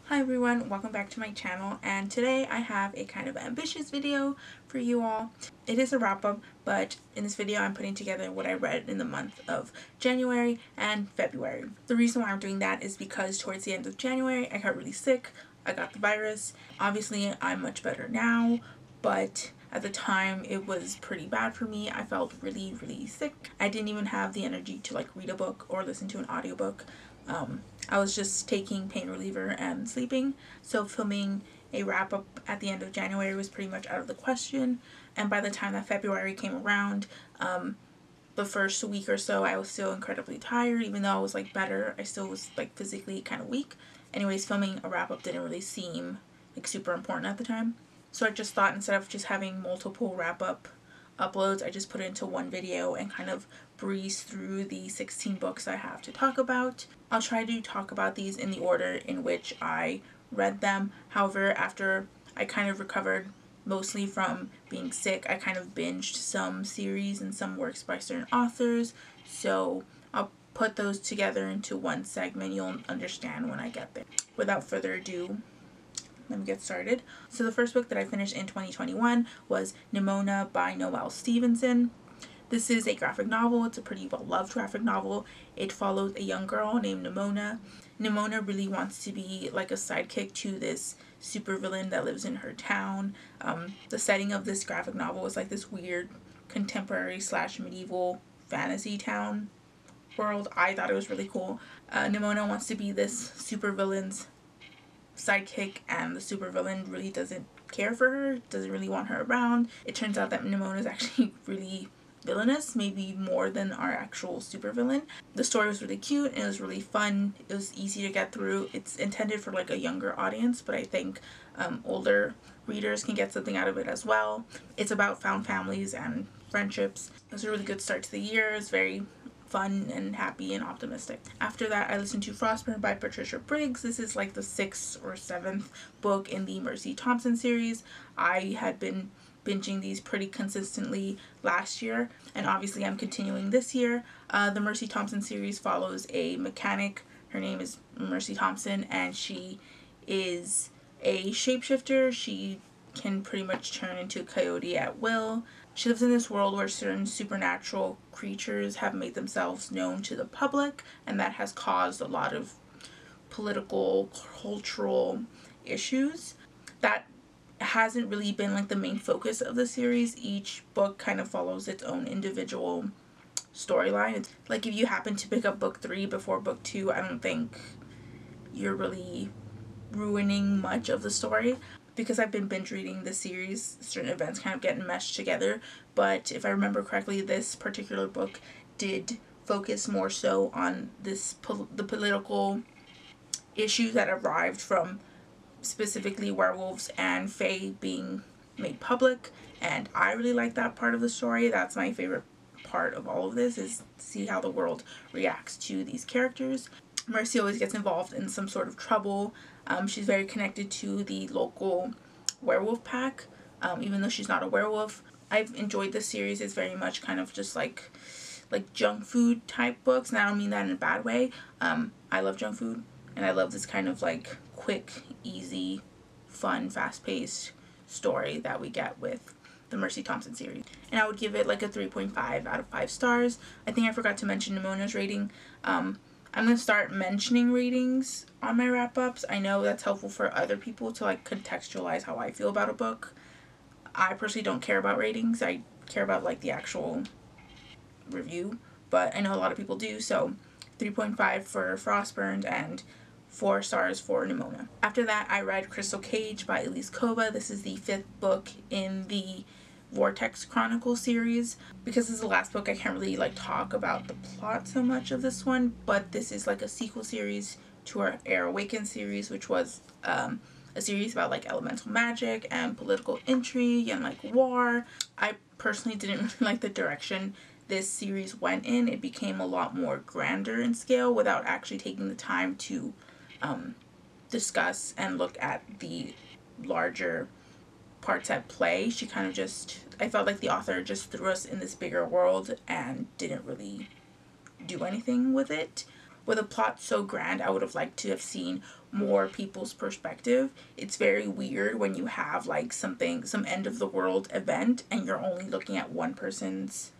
Hi everyone, welcome back to my channel, and today I have a kind of ambitious video for you all. It is a wrap-up, but in this video I'm putting together what I read in the month of January and February. The reason why I'm doing that is because towards the end of January I got really sick. I got the virus. Obviously I'm much better now, but at the time it was pretty bad for me. I felt really sick. I didn't even have the energy to like read a book or listen to an audiobook. I was just taking pain reliever and sleeping, so filming a wrap up at the end of January was pretty much out of the question. And by the time that February came around, the first week or so I was still incredibly tired. Even though I was like better, I still was like physically kind of weak. Anyways, filming a wrap up didn't really seem like super important at the time, so I just thought instead of just having multiple wrap up uploads, I just put it into one video and kind of breeze through the 16 books I have to talk about. I'll try to talk about these in the order in which I read them. However, after I kind of recovered mostly from being sick, I kind of binged some series and some works by certain authors, so I'll put those together into one segment. You'll understand when I get there. Without further ado, let me get started. So the first book that I finished in 2021 was Nimona by Noelle Stevenson. This is a graphic novel. It's a pretty well-loved graphic novel. It follows a young girl named Nimona. Nimona really wants to be like a sidekick to this supervillain that lives in her town. The setting of this graphic novel is like this weird contemporary / medieval fantasy town world. I thought it was really cool. Nimona wants to be this supervillain's sidekick, and the supervillain really doesn't care for her, doesn't really want her around. It turns out that Nimona is actually really villainous, maybe more than our actual supervillain. The story was really cute and it was really fun. It was easy to get through. It's intended for like a younger audience, but I think older readers can get something out of it as well. It's about found families and friendships. It was a really good start to the year. It's very fun and happy and optimistic. After that, I listened to Frostburn by Patricia Briggs. This is like the 6th or 7th book in the Mercy Thompson series. I had been binging these pretty consistently last year, and obviously I'm continuing this year. The Mercy Thompson series follows a mechanic. Her name is Mercy Thompson, and she is a shapeshifter. She can pretty much turn into a coyote at will. She lives in this world where certain supernatural creatures have made themselves known to the public, and that has caused a lot of political, cultural issues. That hasn't really been like the main focus of the series. Each book kind of follows its own individual storyline. It's like if you happen to pick up book 3 before book 2, I don't think you're really ruining much of the story. Because I've been binge reading the series, certain events kind of get meshed together, but if I remember correctly, this particular book did focus more so on the political issues that arrived from specifically werewolves and fae being made public, and I really like that part of the story. That's my favorite part of all of this, is to see how the world reacts to these characters. Mercy always gets involved in some sort of trouble. She's very connected to the local werewolf pack, even though she's not a werewolf. I've enjoyed this series. It's very much kind of just like junk food type books, and I don't mean that in a bad way. I love junk food, and I love this kind of like quick, easy, fun, fast-paced story that we get with the Mercy Thompson series. And I would give it like a 3.5 out of 5 stars. I think I forgot to mention Nimona's rating. I'm going to start mentioning ratings on my wrap-ups. I know that's helpful for other people to like contextualize how I feel about a book. I personally don't care about ratings. I care about like the actual review, but I know a lot of people do. So 3.5 for Frostburned and 4 stars for Nimona. After that, I read Crystal Cage by Elise Kova. This is the 5th book in the Vortex Chronicle series. Because this is the last book, I can't really like talk about the plot so much of this one, but this is like a sequel series to our Air Awakened series, which was a series about like elemental magic and political intrigue and like war. I personally didn't really like the direction this series went in. It became a lot more grander in scale without actually taking the time to discuss and look at the larger parts at play. She kind of just, I felt like the author just threw us in this bigger world and didn't really do anything with it. With a plot so grand, I would have liked to have seen more people's perspective. It's very weird when you have like some end of the world event and you're only looking at one person's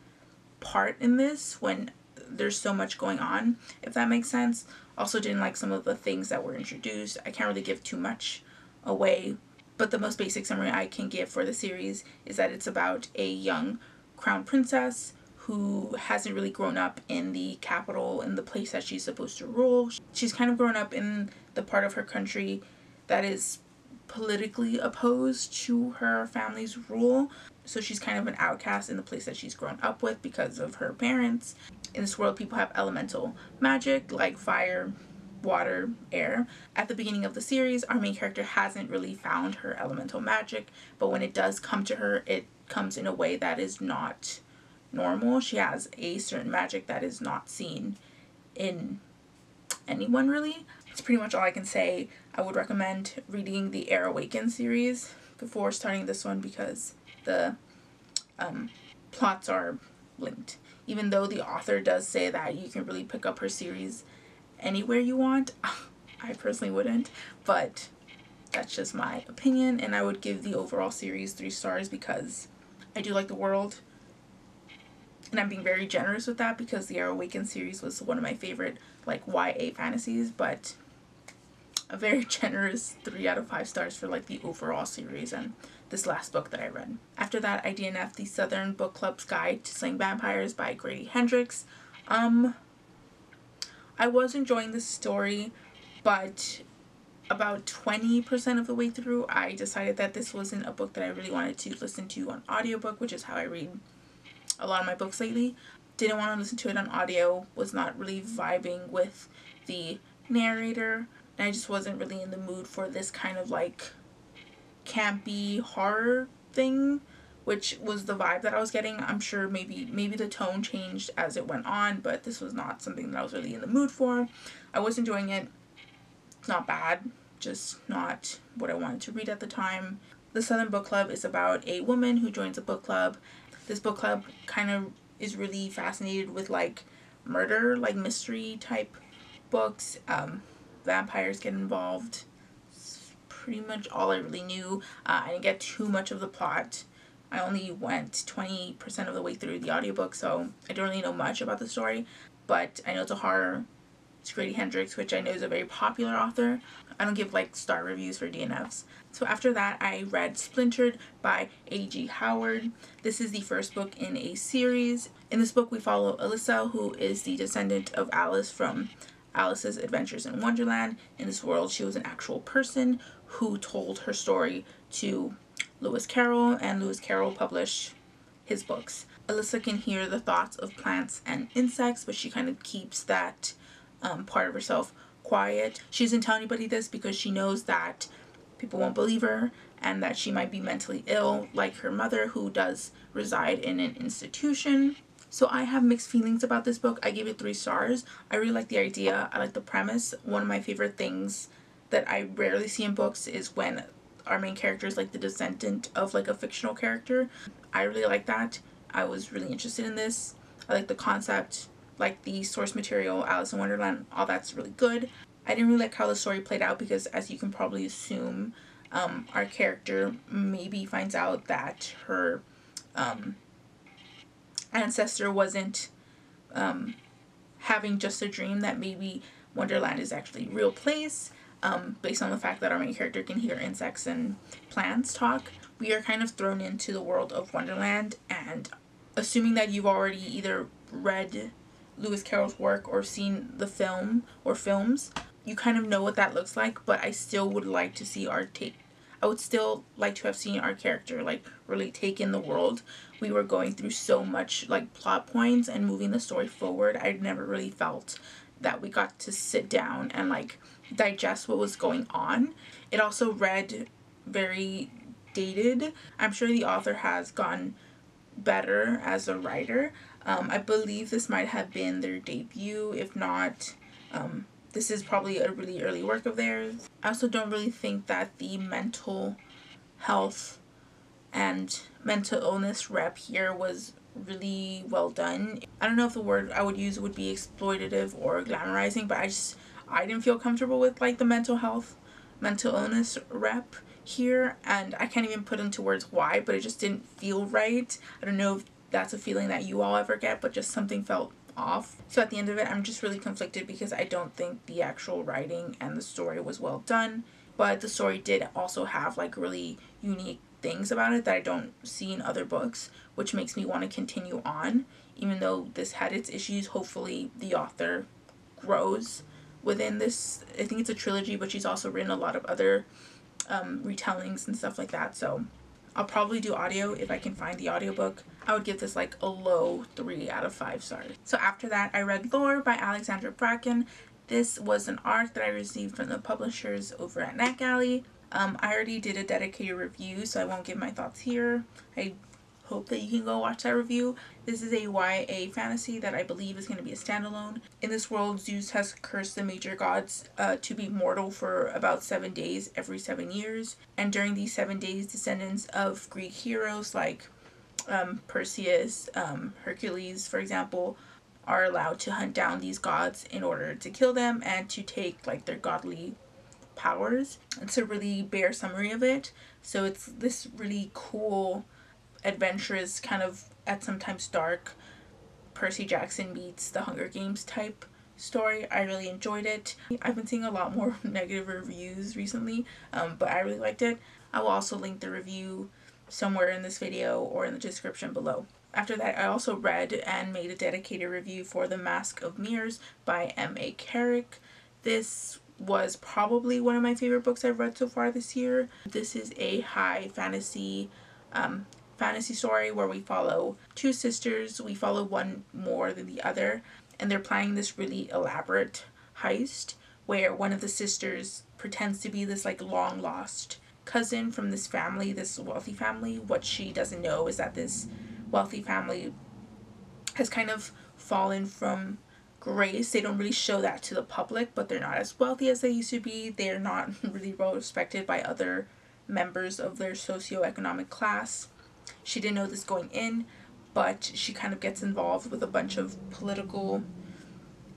part in this when there's so much going on, if that makes sense. Also didn't like some of the things that were introduced. I can't really give too much away, but the most basic summary I can give for the series is that it's about a young crown princess who hasn't really grown up in the capital, in the place that she's supposed to rule. She's kind of grown up in the part of her country that is politically opposed to her family's rule. So she's kind of an outcast in the place that she's grown up with because of her parents. In this world, people have elemental magic like fire, water, air. At the beginning of the series, our main character hasn't really found her elemental magic, but when it does come to her, it comes in a way that is not normal. She has a certain magic that is not seen in anyone really. It's pretty much all I can say. I would recommend reading the Air Awakens series before starting this one because the plots are linked. Even though the author does say that you can really pick up her series anywhere you want, I personally wouldn't, but that's just my opinion, and I would give the overall series 3 stars because I do like the world, and I'm being very generous with that because the Air Awakens series was one of my favorite like YA fantasies, but a very generous 3 out of 5 stars for like the overall series and this last book that I read. After that, I DNF'd the Southern Book Club's Guide to Slaying Vampires by Grady Hendrix. I was enjoying the story, but about 20% of the way through, I decided that this wasn't a book that I really wanted to listen to on audiobook, which is how I read a lot of my books lately. Didn't want to listen to it on audio, was not really vibing with the narrator, and I just wasn't really in the mood for this kind of like campy horror thing, which was the vibe that I was getting. I'm sure maybe the tone changed as it went on, but this was not something that I was really in the mood for. I was enjoying it. It's not bad, just not what I wanted to read at the time. The Southern Book Club is about a woman who joins a book club. This book club kind of is really fascinated with like murder, like mystery type books. Vampires get involved. Pretty much all I really knew. I didn't get too much of the plot. I only went 20% of the way through the audiobook, so I don't really know much about the story, but I know it's a horror. It's Grady Hendrix, which I know is a very popular author. I don't give like star reviews for DNFs. So after that, I read Splintered by A.G. Howard. This is the first book in a series. In this book, we follow Alyssa, who is the descendant of Alice from Alice's Adventures in Wonderland. In this world, she was an actual person who told her story to Lewis Carroll, and Lewis Carroll published his books. Alyssa can hear the thoughts of plants and insects, but she kind of keeps that part of herself quiet. She doesn't tell anybody this because she knows that people won't believe her and that she might be mentally ill, like her mother, who does reside in an institution. So I have mixed feelings about this book. I gave it 3 stars. I really like the idea. I like the premise. One of my favorite things that I rarely see in books is when our main character is like the descendant of like a fictional character. I really like that. I was really interested in this. I like the concept, like the source material, Alice in Wonderland, all that's really good. I didn't really like how the story played out because, as you can probably assume, our character maybe finds out that her ancestor wasn't having just a dream, that maybe Wonderland is actually a real place, based on the fact that our main character can hear insects and plants talk. We are kind of thrown into the world of Wonderland, and assuming that you've already either read Lewis Carroll's work or seen the film or films, you kind of know what that looks like, but I still would like to see I would still like to have seen our character like really take in the world. We were going through so much like plot points and moving the story forward. I never really felt that we got to sit down and like digest what was going on. It also read very dated. I'm sure the author has gotten better as a writer. I believe this might have been their debut. If not, this is probably a really early work of theirs. I also don't really think that the mental health and mental illness rep here was really well done. I don't know if the word I would use would be exploitative or glamorizing, but I didn't feel comfortable with like the mental illness rep here, and I can't even put into words why, but it just didn't feel right. I don't know if that's a feeling that you all ever get, but just something felt off. So at the end of it, I'm just really conflicted because I don't think the actual writing and the story was well done, but the story did also have like really unique things about it that I don't see in other books, which makes me want to continue on. Even though this had its issues, hopefully the author grows within this. I think it's a trilogy, but she's also written a lot of other retellings and stuff like that, so I'll probably do audio if I can find the audiobook. I would give this like a low 3 out of 5 stars. So after that, I read Lore by Alexandra Bracken. This was an arc that I received from the publishers over at NetGalley. I already did a dedicated review, so I won't give my thoughts here. I hope that you can go watch that review. This is a YA fantasy that I believe is going to be a standalone. In this world, Zeus has cursed the major gods to be mortal for about 7 days every 7 years. And during these 7 days, descendants of Greek heroes like Perseus, Hercules, for example, are allowed to hunt down these gods in order to kill them and to take like their godly powers. It's a really bare summary of it. So it's this really cool, adventurous, kind of at sometimes dark, Percy Jackson meets the Hunger Games type story. I really enjoyed it. I've been seeing a lot more negative reviews recently, but I really liked it. I will also link the review somewhere in this video or in the description below. After that, I also read and made a dedicated review for The Mask of Mirrors by M.A. Carrick. This was probably one of my favorite books I've read so far this year. This is a high fantasy story where we follow two sisters. We follow one more than the other, and they're planning this really elaborate heist where one of the sisters pretends to be this like long lost cousin from this family, this wealthy family. What she doesn't know is that this wealthy family has kind of fallen from grace. They don't really show that to the public, but they're not as wealthy as they used to be. They're not really well respected by other members of their socioeconomic class. She didn't know this going in, but she kind of gets involved with a bunch of political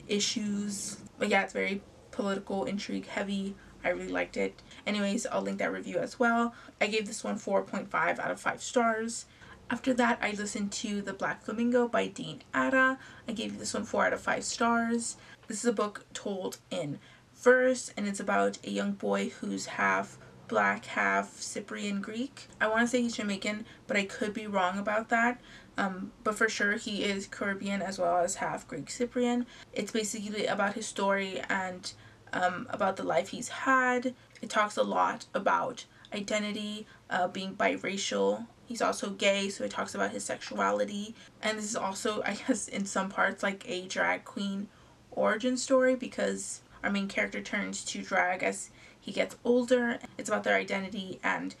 issues. But yeah, it's very political, intrigue heavy. I really liked it. Anyways, I'll link that review as well. I gave this one 4.5 out of 5 stars. After that, I listened to The Black Flamingo by Dean Atta. I gave this one 4 out of 5 stars. This is a book told in verse, and it's about a young boy who's half Black, half Cyprian Greek. I want to say he's Jamaican, but I could be wrong about that. But for sure he is Caribbean as well as half Greek Cyprian. It's basically about his story and about the life he's had. It talks a lot about identity, being biracial. He's also gay, so it talks about his sexuality. And this is also, I guess, in some parts like a drag queen origin story, because our main character turns to drag as he gets older. It's about their identity and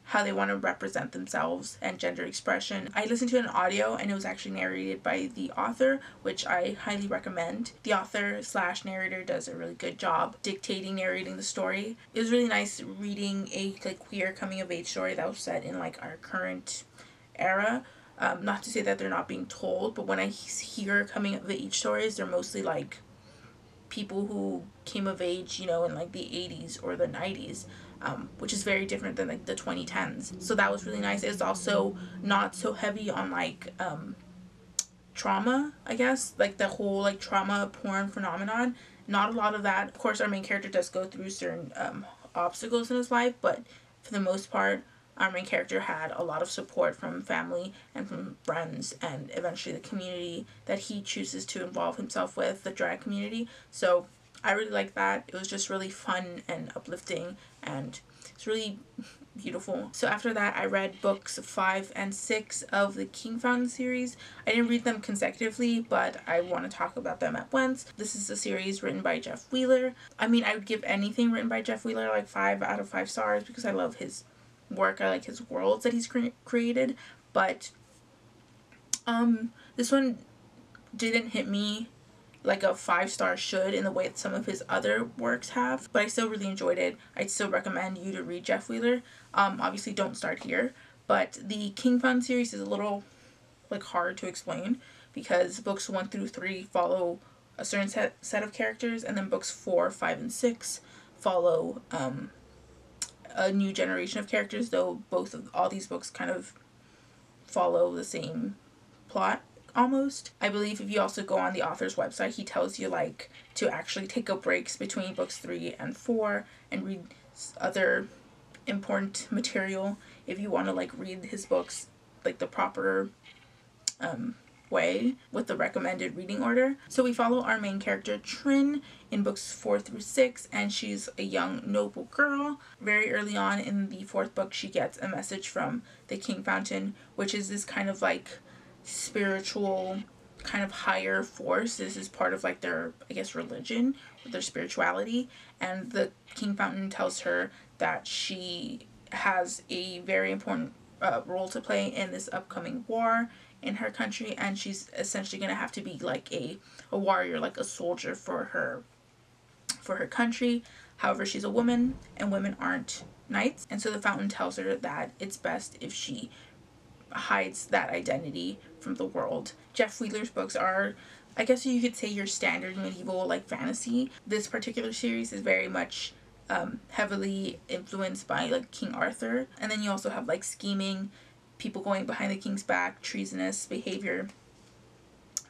how they want to represent themselves and gender expression. I listened to an audio and it was actually narrated by the author, which I highly recommend. The author / narrator does a really good job narrating the story. It was really nice reading a like queer coming of age story that was set in like our current era. Not to say that they're not being told, but when I hear coming of age stories, they're mostly like people who came of age, you know, in like the 80s or the 90s, which is very different than like the 2010s. So that was really nice. It's also not so heavy on like trauma, I guess, like the whole like trauma porn phenomenon. Not a lot of that. Of course, our main character does go through certain obstacles in his life, but for the most part, our main character had a lot of support from family and from friends and eventually the community that he chooses to involve himself with, the drag community. So I really like that. It was just really fun and uplifting, and it's really beautiful. So after that, I read books 5 and 6 of the King Fountain series. I didn't read them consecutively, but I want to talk about them at once. This is a series written by Jeff Wheeler. I mean, I would give anything written by Jeff Wheeler like 5 out of 5 stars because I love his work. I like his worlds that he's created, but this one didn't hit me like a 5-star should in the way that some of his other works have, but I still really enjoyed it. I'd still recommend you to read Jeff Wheeler. Obviously don't start here, but the King Fountain series is a little like hard to explain because books 1 through 3 follow a certain set of characters, and then books 4, 5, and 6 follow a new generation of characters, though all these books kind of follow the same plot almost. I believe if you also go on the author's website, he tells you like to actually take up breaks between books 3 and 4 and read other important material if you want to like read his books like the proper way with the recommended reading order. So we follow our main character Trin in books 4 through 6, and she's a young noble girl. Very early on in the 4th book, she gets a message from the King Fountain, which is this kind of like spiritual kind of higher force. This is part of like their, I guess, religion, their spirituality, and the King Fountain tells her that she has a very important role to play in this upcoming war in her country, and she's essentially going to have to be like a warrior, like a soldier for her country. However, she's a woman, and women aren't knights, and so the Fountain tells her that it's best if she hides that identity from the world. Jeff Wheeler's books are, I guess you could say, your standard medieval like fantasy. This particular series is very much heavily influenced by like King Arthur, and then you also have like scheming, people going behind the king's back, treasonous behavior.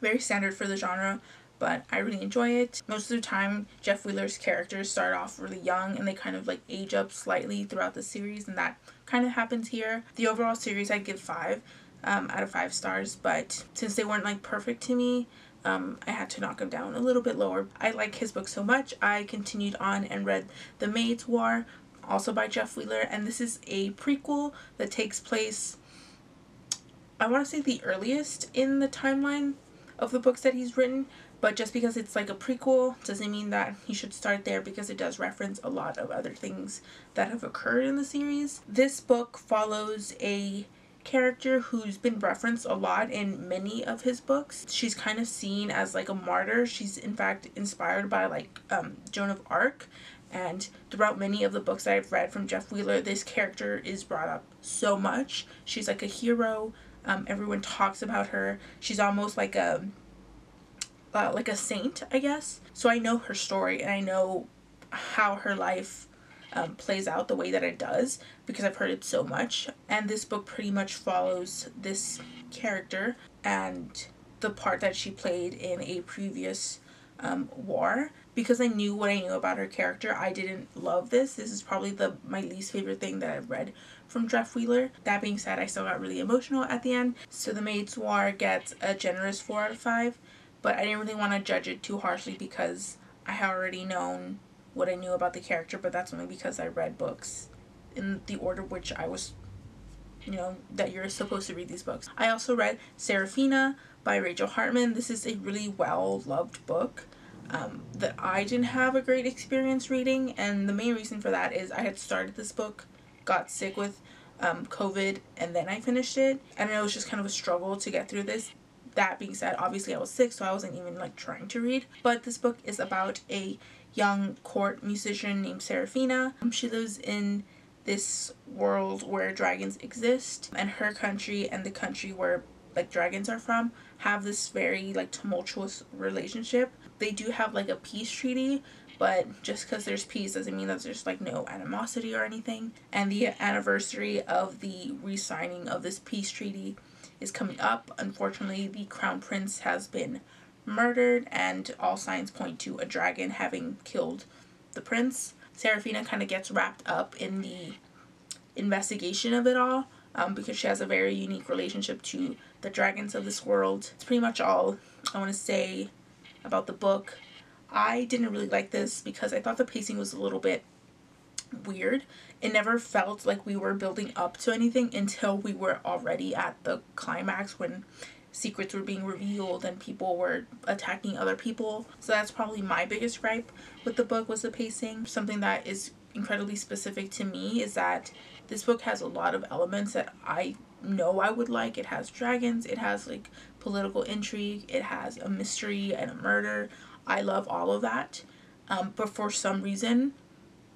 Very standard for the genre, but I really enjoy it. Most of the time, Jeff Wheeler's characters start off really young and they kind of like age up slightly throughout the series, and that kind of happens here. The overall series I'd give 5 out of 5 stars, but since they weren't like perfect to me, I had to knock him down a little bit lower. I like his book so much, I continued on and read The Maid's War, also by Jeff Wheeler, and this is a prequel that takes place, I want to say, the earliest in the timeline of the books that he's written, but just because it's like a prequel doesn't mean that you should start there, because it does reference a lot of other things that have occurred in the series. This book follows a character who's been referenced a lot in many of his books. She's kind of seen as like a martyr. She's in fact inspired by like Joan of Arc, and throughout many of the books that I've read from Jeff Wheeler, this character is brought up so much. She's like a hero. Everyone talks about her. She's almost like a saint, I guess. So I know her story, and I know how her life plays out the way that it does because I've heard it so much. And this book pretty much follows this character and the part that she played in a previous war. Because I knew what I knew about her character, I didn't love this. This is probably my least favorite thing that I've read from Jeff Wheeler. That being said, I still got really emotional at the end. So The Maid's War gets a generous 4 out of 5, but I didn't really want to judge it too harshly because I had already known what I knew about the character, but that's only because I read books in the order which I was, that you're supposed to read these books. I also read Serafina by Rachel Hartman. This is a really well-loved book that I didn't have a great experience reading, and the main reason for that is I had started this book, got sick with COVID, and then I finished it, and it was just kind of a struggle to get through this. That being said, obviously I was sick, so I wasn't even like trying to read, but this book is about a young court musician named Serafina. She lives in this world where dragons exist, and her country and the country where like dragons are from have this very like tumultuous relationship. They do have like a peace treaty, but just because there's peace doesn't mean that there's like no animosity or anything. And the anniversary of the re-signing of this peace treaty is coming up. Unfortunately, the crown prince has been murdered, and all signs point to a dragon having killed the prince. Serafina kind of gets wrapped up in the investigation of it all because she has a very unique relationship to the dragons of this world. It's pretty much all I want to say about the book. I didn't really like this because I thought the pacing was a little bit weird. It never felt like we were building up to anything until we were already at the climax when secrets were being revealed and people were attacking other people. So that's probably my biggest gripe with the book, was the pacing. Something that is incredibly specific to me is that this book has a lot of elements that I know I would like. It has dragons, it has like political intrigue, it has a mystery and a murder. I love all of that, but for some reason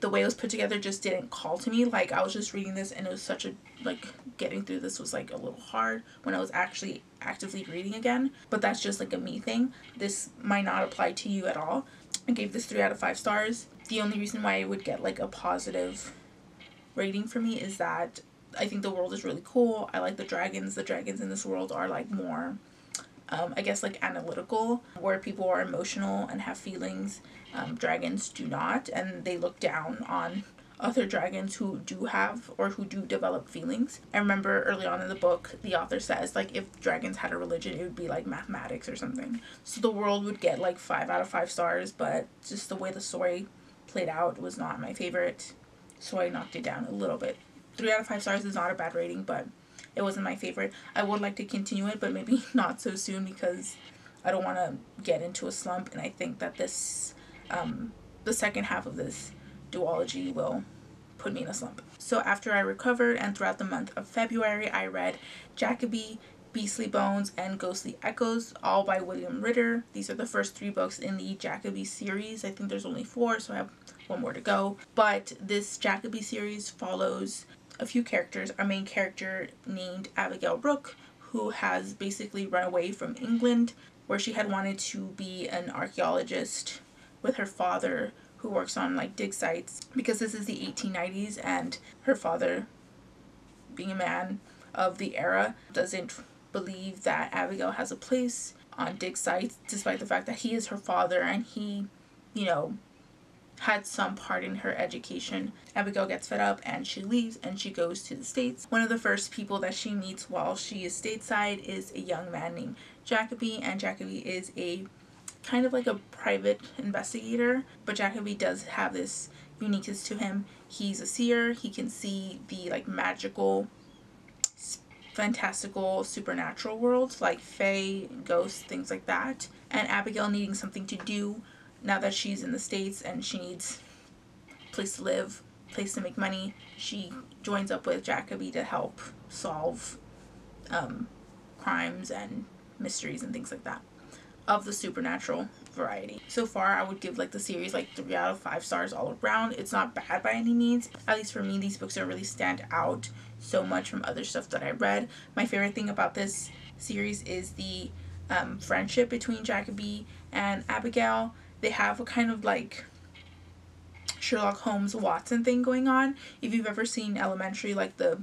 the way it was put together just didn't call to me. Like, I was just reading this and it was such a, like, getting through this was like a little hard when I was actually actively reading again. But that's just like a me thing. This might not apply to you at all. I gave this 3 out of 5 stars. The only reason why I would get like a positive rating for me is that I think the world is really cool. I like the dragons. The dragons in this world are like more, I guess, like analytical, where people are emotional and have feelings. Dragons do not, and they look down on other dragons who do have or who do develop feelings. I remember early on in the book, the author says, like, if dragons had a religion, it would be like mathematics or something. So the world would get like 5 out of 5 stars, but just the way the story played out was not my favorite, so I knocked it down a little bit. 3 out of 5 stars is not a bad rating, but it wasn't my favorite. I would like to continue it, but maybe not so soon because I don't want to get into a slump, and I think that this, the second half of this duology will put me in a slump. So after I recovered and throughout the month of February, I read Jacoby, Beastly Bones, and Ghostly Echoes, all by William Ritter. These are the first 3 books in the Jacoby series. I think there's only 4, so I have 1 more to go. But this Jacoby series follows a few characters. Our main character named Abigail Brooke, who has basically run away from England, where she had wanted to be an archaeologist with her father, who works on like dig sites, because this is the 1890s and her father, being a man of the era, doesn't believe that Abigail has a place on dig sites, despite the fact that he is her father and he, you know, had some part in her education. Abigail gets fed up and she leaves and she goes to the States. One of the first people that she meets while she is stateside is a young man named Jacoby, and Jacoby is a kind of like a private investigator, but Jacoby does have this uniqueness to him. He's a seer. He can see the like magical, fantastical, supernatural worlds like fae, ghosts, things like that. And Abigail, needing something to do now that she's in the States and she needs a place to live, place to make money, she joins up with Jacoby to help solve crimes and mysteries and things like that of the supernatural variety. So far, I would give like the series like 3 out of 5 stars all around. It's not bad by any means. At least for me, these books don't really stand out so much from other stuff that I read. My favorite thing about this series is the friendship between Jacoby and Abigail. They have a kind of like Sherlock Holmes Watson thing going on. If you've ever seen Elementary, like the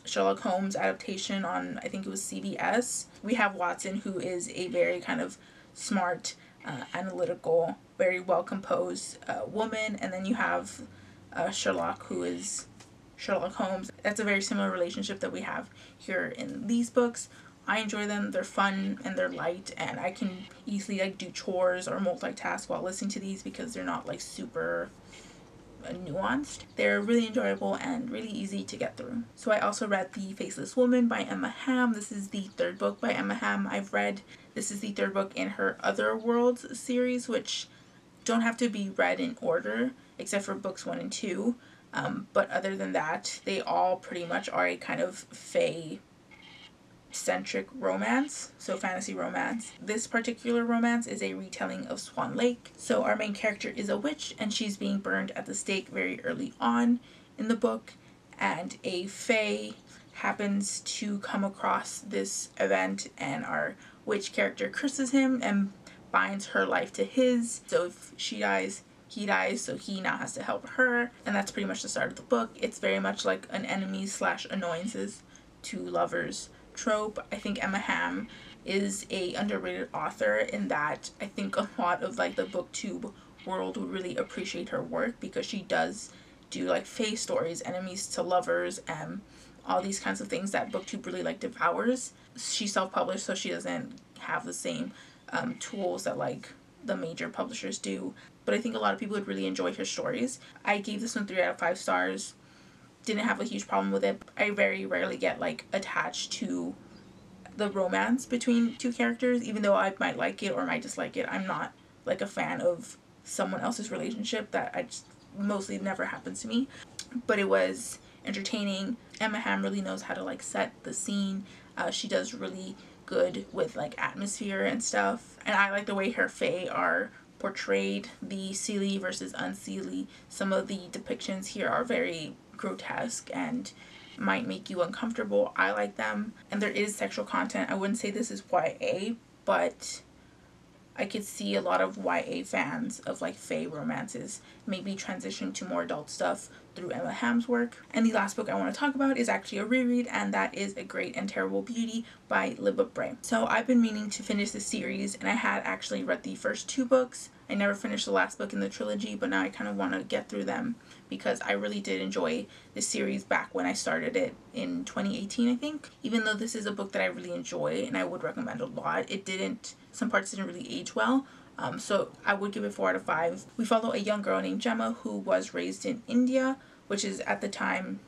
Sherlock Holmes adaptation on, I think it was CBS, we have Watson, who is a very kind of smart, analytical, very well composed woman, and then you have Sherlock, who is Sherlock Holmes. That's a very similar relationship that we have here in these books. I enjoy them. They're fun and they're light, and I can easily like do chores or multitask while listening to these because they're not like super nuanced. They're really enjoyable and really easy to get through. So I also read The Faceless Woman by Emma Hamm. This is the 3rd book by Emma Hamm I've read. This is the 3rd book in her Other Worlds series, which don't have to be read in order except for books 1 and 2. But other than that, they all pretty much are a kind of fae centric romance, so fantasy romance. This particular romance is a retelling of Swan Lake. So our main character is a witch and she's being burned at the stake very early on in the book, and a fae happens to come across this event, and our witch character curses him and binds her life to his. So if she dies, he dies, so he now has to help her, and that's pretty much the start of the book. It's very much like an enemies / annoyances to lovers trope. I think Emma Hamm is a underrated author in that I think a lot of like the booktube world would really appreciate her work, because she does do like fae stories, enemies to lovers, and all these kinds of things that booktube really like devours. She's self-published, so she doesn't have the same tools that like the major publishers do, but I think a lot of people would really enjoy her stories. I gave this one 3 out of 5 stars. Didn't have a huge problem with it. I very rarely get like attached to the romance between 2 characters, even though I might like it or might dislike it. I'm not like a fan of someone else's relationship. That I just mostly never happens to me. But it was entertaining. Emma Hamm really knows how to like set the scene. She does really good with like atmosphere and stuff, and I like the way her fae are portrayed the seelie versus unseelie. Some of the depictions here are very grotesque and might make you uncomfortable. I like them. And there is sexual content. I wouldn't say this is YA, but I could see a lot of YA fans of like fae romances maybe transition to more adult stuff through Emma Hamm's work. And the last book I want to talk about is actually a reread, and that is A Great and Terrible Beauty by Libba Bray. So I've been meaning to finish this series, and I had actually read the first 2 books. I never finished the last book in the trilogy, but now I kind of want to get through them because I really did enjoy this series back when I started it in 2018, I think. Even though this is a book that I really enjoy and I would recommend a lot, some parts didn't really age well. So I would give it 4 out of 5. We follow a young girl named Gemma who was raised in India, which is at the time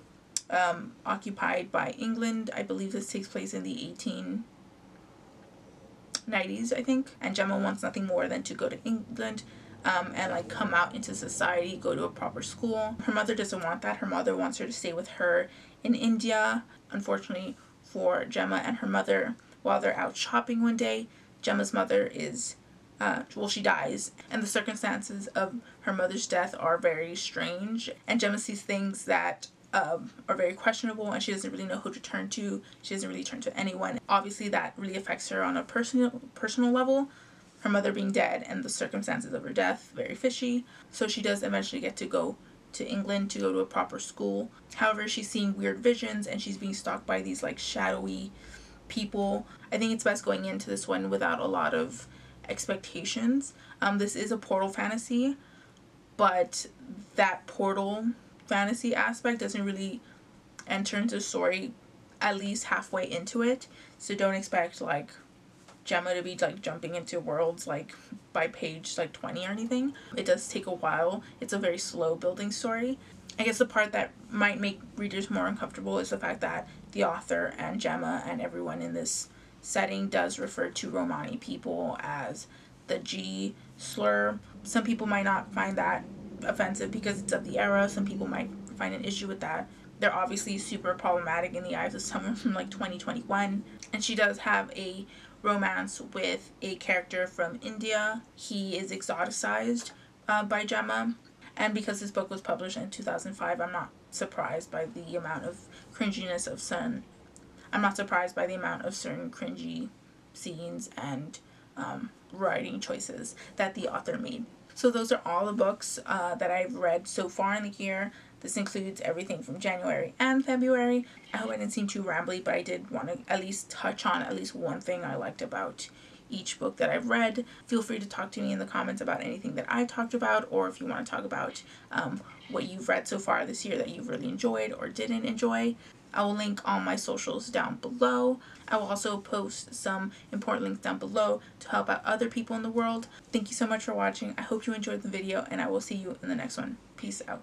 occupied by England. I believe this takes place in the 1890s, I think. And Gemma wants nothing more than to go to England and like come out into society, go to a proper school. Her mother doesn't want that. Her mother wants her to stay with her in India. Unfortunately for Gemma and her mother, while they're out shopping one day, Gemma's mother is she dies, and the circumstances of her mother's death are very strange, and Gemma sees things that are very questionable, and she doesn't really know who to turn to. She doesn't really turn to anyone. Obviously that really affects her on a personal level, her mother being dead and the circumstances of her death very fishy. So she does eventually get to go to England to go to a proper school. However, she's seeing weird visions and she's being stalked by these like shadowy people. I think it's best going into this one without a lot of expectations. This is a portal fantasy, but that portal fantasy aspect doesn't really enter into the story at least halfway into it, so don't expect like Gemma to be like jumping into worlds like by page like 20 or anything. It does take a while. It's a very slow building story. I guess the part that might make readers more uncomfortable is the fact that the author and Gemma and everyone in this setting does refer to Romani people as the G slur. Some people might not find that offensive because it's of the era. Some people might find an issue with that. They're obviously super problematic in the eyes of someone from like 2021. And she does have a romance with a character from India. He is exoticized by Gemma. And because this book was published in 2005, I'm not surprised by the amount of cringiness of certain cringy scenes and writing choices that the author made. So those are all the books that I've read so far in the year. This includes everything from January and February. I hope I didn't seem too rambly, but I did want to at least touch on at least one thing I liked about each book that I've read. Feel free to talk to me in the comments about anything that I talked about, or if you want to talk about what you've read so far this year that you've really enjoyed or didn't enjoy. I will link all my socials down below. I will also post some important links down below to help out other people in the world. Thank you so much for watching. I hope you enjoyed the video, and I will see you in the next one. Peace out.